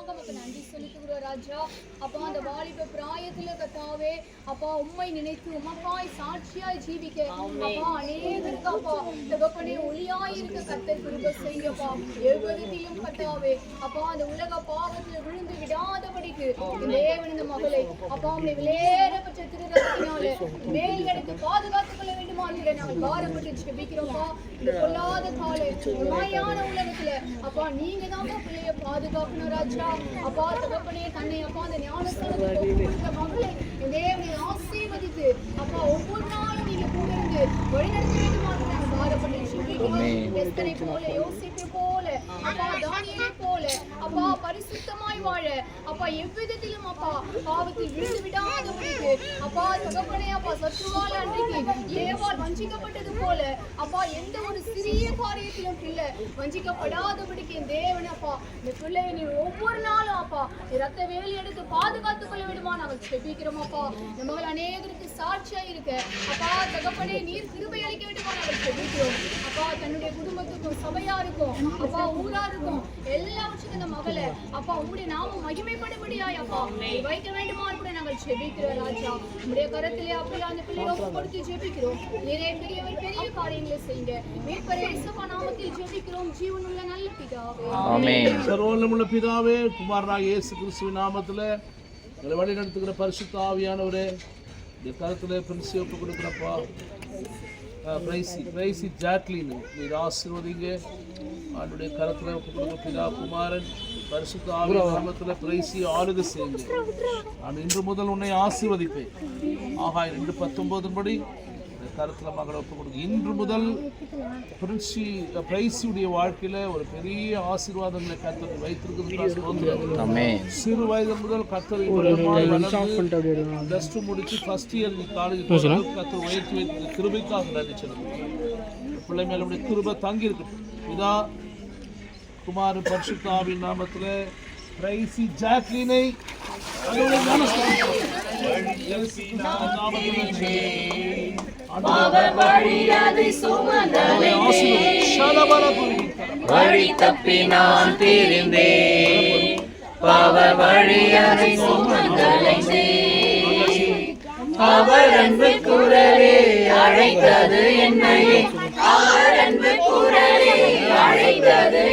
நமக்கு நன்றி செலுத்துகிறோம் ராஜா. அப்பா அந்த வாலிப பிராயத்துல கத்தாவே அப்பா உம்மை நினைத்து உமக்காய் சாட்சியாய் ஜீவிக்க அப்பா அநேகருக்கு அப்பா தகப்பனே ஒளியாய் இருக்க கர்த்தர் கிருபை செய்யப்பா. எவ்விதத்திலும் கத்தாவே அப்பா அந்த உலக பாவத்துல விழுந்து விடாதபடிக்கு தேவன் இந்த மகளை அப்பா உம்மை விலையேறப்பட்ட திருரத்தினாலே மேல் எடுத்து பாதுகாத்துக் கொள்ள வேண்டுமா என்று நாங்கள் பாரப்பட்டு ஜெபிக்கிறோம்ப்பா. இந்த பொல்லாத காலை மாயான உலகத்துல அப்பா நீங்க தான் பிள்ளைய பாதுகாக்கணும் ராஜா. அப்பா தகப்பனே தன்னை அப்பா அந்த ஞானஸ்தானத்துக்கு மகளை தேவனை ஆசீர்வதித்து அப்பா ஒவ்வொரு நாளும் நீங்க கூட இருந்து வழிநடத்த வேண்டுமா நாங்கள் பாரப்பட்டு ஜெபிக்கிறோம். எஸ்தரை போல யோசிப்பை போல அப்பா தானியேலை போல அப்பா பரிசுத்தமாய் வாழ அப்பா எவ்விதத்திலும் அப்பா பாவத்தில் விழுந்து விடாதபடிக்கு அப்பா தகப்பனே அப்பா சத்துவால அன்றைக்கு ஏவாள் வஞ்சிக்கப்பட்டது போல அப்பா எந்த ஒரு சிறிய காரியத்திலும் பிள்ளை வஞ்சிக்கப்படாதபடிக்கு என் தேவன் அப்பா இந்த பிள்ளையை நீ ஒவ்வொரு நாளும் அப்பா ரத்த வேலி எடுத்து பாதுகாத்துக் கொள்ள வேண்டுமா நாங்கள் செபிக்கிறோம் அப்பா. இந்த மகள் அநேகருக்கு சாட்சியா இருக்க அப்பா தகப்பனே நீர் கிருபை அளிக்க வேண்டுமா நாங்கள் செபிக்கிறோம் அப்பா. தன்னுடைய குடும்பத்துக்கும் சபையாருக்கும் அப்பா ஊராருக்கும் எல்லாவற்றுக்கும் இந்த மகளை அப்பா உங்களுடைய நாமம் மகிமைப்படும்படியாய் அப்பா வைக்க வேண்டுமா கூட நாங்கள் செபிக்கிறோம் ராஜா. உங்களுடைய கரத்திலே அப்படி அந்த பிள்ளையை ஒப்புக்கொடுத்து ஜெபிக்கிறோம். நிறைய பெரியவர் பெரிய காரியங்களை செய்யுங்க. மீட்பர் இயேசுவின் நாமத்தில் ஜெபிக்கிறோம் ஜீவனுள்ள நல்ல பிதாவே. ஆமென். சர்வவல்லமையுள்ள பிதாவே, குமாரனாகிய இயேசு கிறிஸ்துவின் நாமத்திலே எங்களை வழி நடத்துகிற பரிசுத்த ஆவியானவரே இந்த கருத்துல பிரின்சி ஒப்பு கொடுக்குறப்பா. பிரைசி ஜாக்லின் நீர் ஆசீர்வதிங்க. அவனுடைய கருத்துல ஒப்பு கொடுக்க பிதா குமாரன் பரிசுத்த ஆவி நாமத்தில் பிரைசி ஆளுகை செய்யுங்க. நான் இன்று முதல் உன்னை ஆசீர்வதிப்பேன். ஆகாயம் 2:19 படி கருத்துல மகளை ஒப்பு கொடுங்க. இன்று முதல் பிரைசியுடைய வாழ்க்கையில ஒரு பெரிய ஆசீர்வாதங்களை கர்த்தர் வைத்திருக்கிறது. சிறு வயது முதல் கர்த்தர் +2 முடிச்சு ஃபர்ஸ்ட் இயர் காலேஜ் கர்த்தர் உயர்த்தி வைத்த கிருபைக்காக நடிச்சிருக்கோம். பிள்ளை மேல கிருபை தங்கி இருக்கு. இதா குமார் பரிசுத்த ஆவியின் நாமத்துல பிரைசி ஜாக்லினை வழி தப்பி நான் தெரிந்தேன். பாவ வழியதை சுமந்தலைந்தேன். அவர் அன்பு குரலே அழைத்தது என்னை. அவர் அன்பு குரலே அழைத்தது